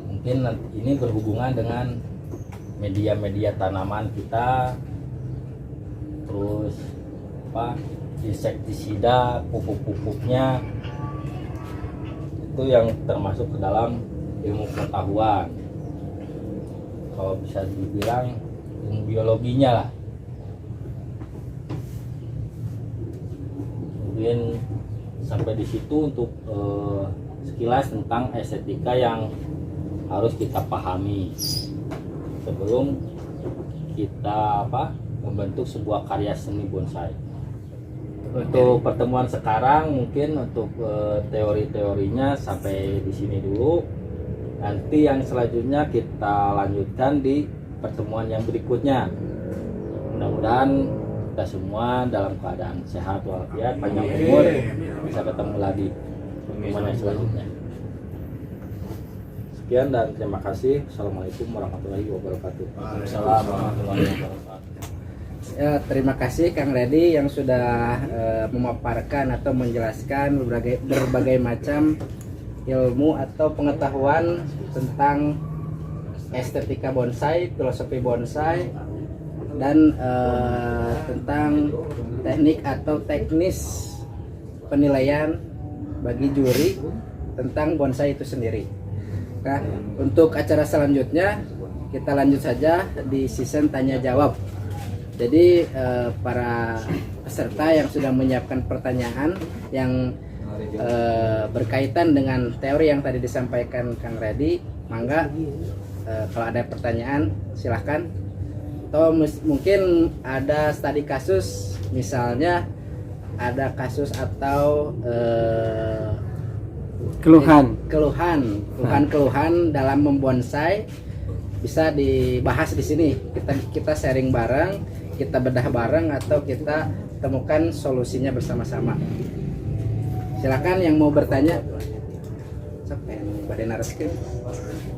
mungkin ini berhubungan dengan media-media tanaman kita, terus insektisida, pupuk-pupuknya, itu yang termasuk ke dalam ilmu pengetahuan. Kalau bisa dibilang ilmu biologinya lah. Mungkin sampai di situ untuk sekilas tentang estetika yang harus kita pahami sebelum kita membentuk sebuah karya seni bonsai. Untuk pertemuan sekarang mungkin untuk teori-teorinya sampai di sini dulu. Nanti yang selanjutnya kita lanjutkan di pertemuan yang berikutnya. Mudah-mudahan kita semua dalam keadaan sehat walafiat, panjang umur, bisa ketemu lagi pertemuan yang selanjutnya. Sekian dan terima kasih. Assalamualaikum warahmatullahi wabarakatuh. Waalaikumsalam warahmatullahi wabarakatuh. Ya, terima kasih Kang Redi yang sudah memaparkan atau menjelaskan berbagai macam ilmu atau pengetahuan tentang estetika bonsai, filosofi bonsai, dan tentang teknik atau teknis penilaian bagi juri tentang bonsai itu sendiri. Nah, untuk acara selanjutnya kita lanjut saja di season tanya jawab. Jadi para peserta yang sudah menyiapkan pertanyaan yang berkaitan dengan teori yang tadi disampaikan Kang Redi, mangga kalau ada pertanyaan silahkan. Atau mungkin ada studi kasus, misalnya ada kasus atau keluhan dalam membonsai, bisa dibahas di sini. Kita sharing bareng, kita bedah bareng, atau kita temukan solusinya bersama-sama. Silakan yang mau bertanya. Sampai badai naraskeun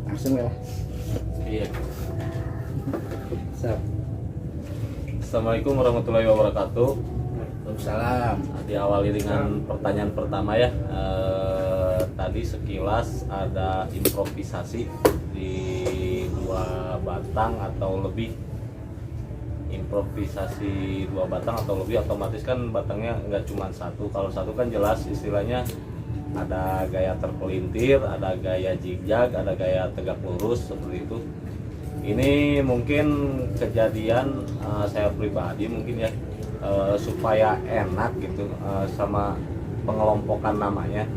langsung ya. Iya. Siap. Assalamualaikum warahmatullahi wabarakatuh. Waalaikumsalam. Diawali dengan pertanyaan pertama ya. Tadi sekilas ada improvisasi di 2 batang atau lebih. Improvisasi 2 batang atau lebih, otomatis kan batangnya nggak cuma satu. Kalau satu kan jelas istilahnya ada gaya terpelintir, ada gaya zigzag, ada gaya tegak lurus seperti itu. Ini mungkin kejadian saya pribadi mungkin ya, supaya enak gitu sama pengelompokan namanya.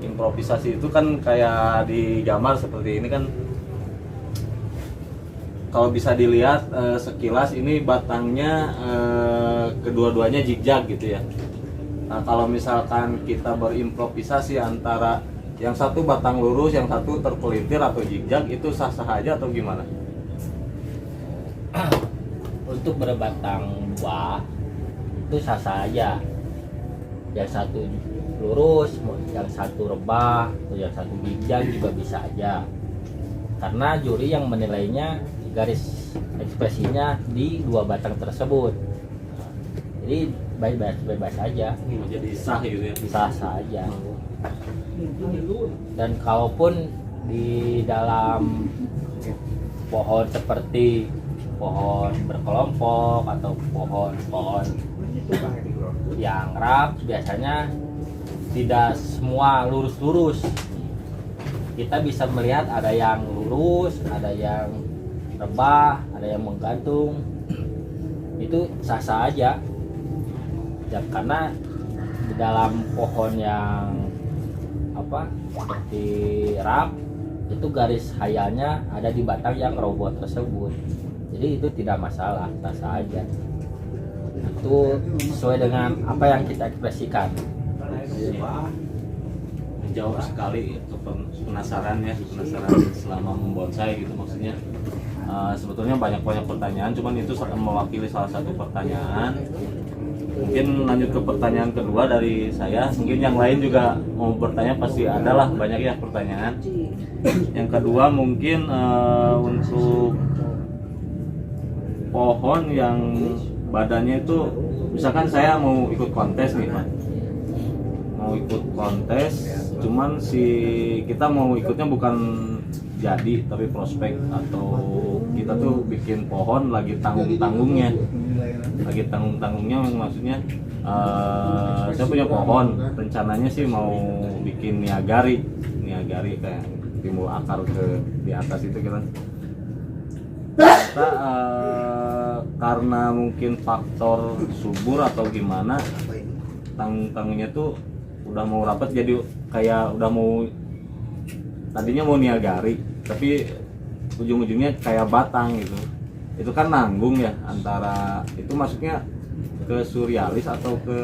Improvisasi itu kan kayak di gambar seperti ini kan, kalau bisa dilihat sekilas ini batangnya kedua-duanya zigzag gitu ya. Nah, kalau misalkan kita berimprovisasi antara yang satu batang lurus, yang satu terpelintir atau zigzag, itu sah-sah aja atau gimana? Untuk berbatang 2 itu sah-sah aja. Yang satu lurus, yang satu rebah, atau yang satu zigzag juga bisa aja. Karena juri yang menilainya garis ekspresinya di 2 batang tersebut. Jadi bebas aja. Jadi sah gitu ya? Sah-sah aja. Dan kalaupun di dalam pohon seperti pohon berkelompok atau pohon yang rap, biasanya tidak semua lurus-lurus. Kita bisa melihat ada yang lurus, ada yang rebah, ada yang menggantung. Itu sah-sah aja ya, karena di dalam pohon yang seperti rap itu garis hayalnya ada di batang yang robot tersebut. Jadi itu tidak masalah, sah-sah aja. Itu sesuai dengan apa yang kita ekspresikan. Menjawab sekali penasaran selama membonsai gitu maksudnya. Sebetulnya banyak pertanyaan, cuman itu mewakili salah satu pertanyaan. Mungkin lanjut ke pertanyaan kedua dari saya. Mungkin yang lain juga mau bertanya, pasti adalah banyak ya pertanyaan. Yang kedua mungkin untuk pohon yang badannya itu, misalkan saya mau ikut kontes nih Pak, mau ikut kontes, cuman kita mau ikutnya bukan jadi tapi prospek, atau kita tuh bikin pohon lagi tanggung-tanggungnya maksudnya saya punya pohon, rencananya sih mau bikin niagari kayak timbul akar di atas itu kita karena mungkin faktor subur atau gimana, tanggung-tanggungnya tuh udah mau rapat, jadi kayak udah mau, tadinya mau niagari tapi ujung-ujungnya kayak batang gitu. Itu kan nanggung ya, antara itu masuknya ke surrealis atau ke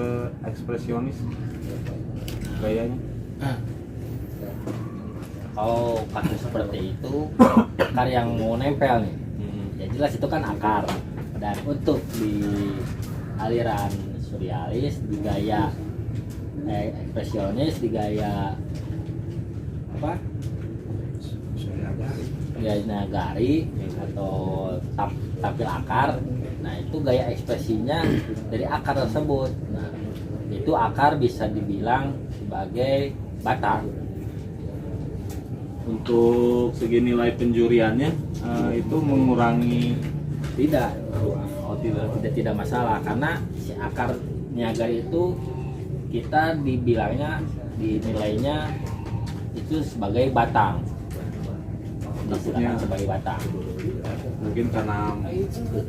ekspresionis kayaknya. Kalau kasus seperti itu, akar yang mau nempel nih, ya jelas itu kan akar. Dan untuk di aliran surrealis, di gaya ekspresionis, di gaya gaya nagari atau tampil akar, nah itu gaya ekspresinya dari akar tersebut. Nah, itu akar bisa dibilang sebagai batang. Untuk segi nilai penjuriannya itu mengurangi? Tidak, tidak masalah, karena si akar niagari itu kita dinilainya itu sebagai batang, Maksudnya sebagai batang. mungkin karena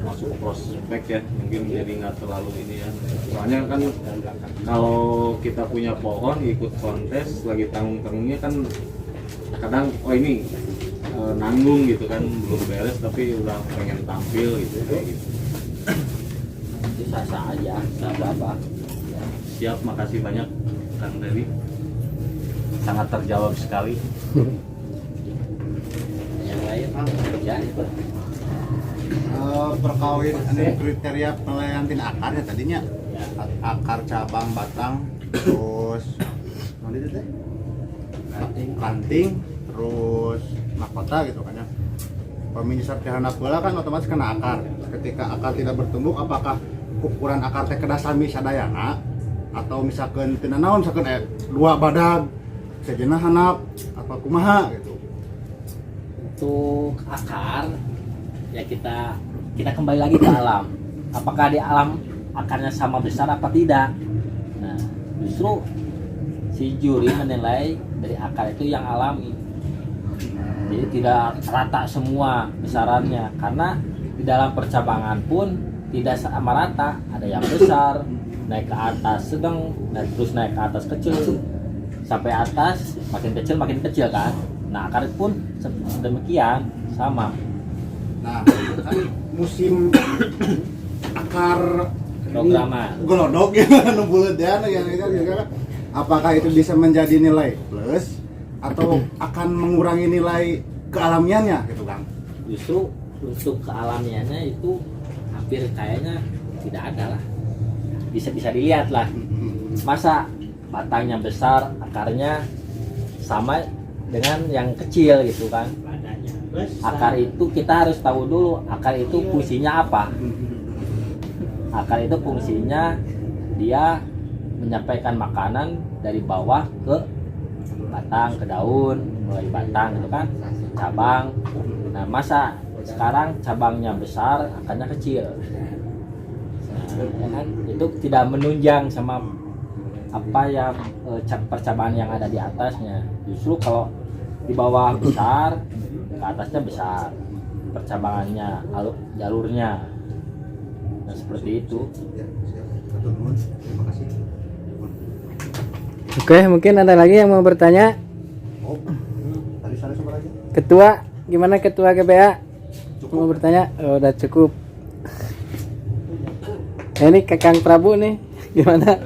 masuk prospek ya, mungkin jadi nggak terlalu ini ya. Soalnya kan kalau kita punya pohon ikut kontes lagi tanggung-tanggungnya kan kadang ini nanggung gitu kan, belum beres tapi udah pengen tampil gitu kayak gitu. Itu sah-sah aja, nggak apa-apa. Siap, makasih banyak Kang Dewi, sangat terjawab sekali. Yang lain ya itu. Perkawin kriteria penilaian tina akar ya tadinya Ya. akar, cabang, batang, terus mana itu teh? Ranting, terus mahkota gitu kan ya. Pemisar teh handap heula kan otomatis kena akar. Ketika akar tidak bertumbuh, apakah ukuran akar teh kedah sami sadayana atau misalkan teu naon misalkan dua badag sejenah handap apa kumaha gitu. Untuk akar ya kita kembali lagi ke alam. Apakah di alam akarnya sama besar apa tidak? Nah, justru si juri menilai dari akar itu yang alami. Jadi tidak rata semua besarannya, karena di dalam percabangan pun tidak sama rata. Ada yang besar, naik ke atas sedang, dan terus naik ke atas kecil, sampai atas makin kecil kan. Nah akar pun demikian sama. Nah, kan musim akar Programan. golodok ya, nu buleut ya, apakah itu bisa menjadi nilai plus atau akan mengurangi nilai kealamiannya gitu Kang? Justru untuk kealamiannya itu hampir kayaknya tidak ada lah. Bisa dilihat lah. Masa batangnya besar, akarnya sama dengan yang kecil gitu kan. Akar itu kita harus tahu dulu akar itu fungsinya apa. Akar itu fungsinya dia menyampaikan makanan dari bawah ke batang, ke daun, mulai batang gitu kan, cabang. Nah masa sekarang cabangnya besar, akarnya kecil. Nah, ya kan? Itu tidak menunjang sama apa yang percabangan yang ada di atasnya. Justru kalau di bawah besar, ke atasnya besar, percabangannya, jalurnya. Nah seperti itu. Ya, siap. Atur nuhun. Terima kasih. Oke, mungkin ada lagi yang mau bertanya. Oh, tadi sana sama aja. Ketua, gimana Ketua GBA? Mau bertanya? Oh, udah cukup. Ini Kakang Prabu nih, gimana?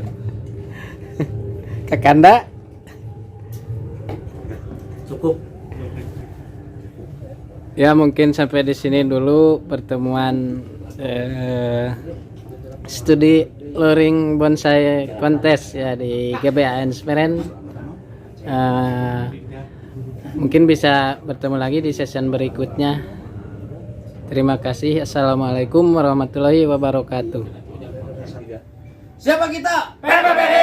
Kakanda? Cukup. Ya mungkin sampai di sini dulu pertemuan studi luring bonsai kontes ya di GBA Inspiren. Mungkin bisa bertemu lagi di session berikutnya. Terima kasih. Assalamualaikum warahmatullahi wabarakatuh. Siapa kita? PPPD.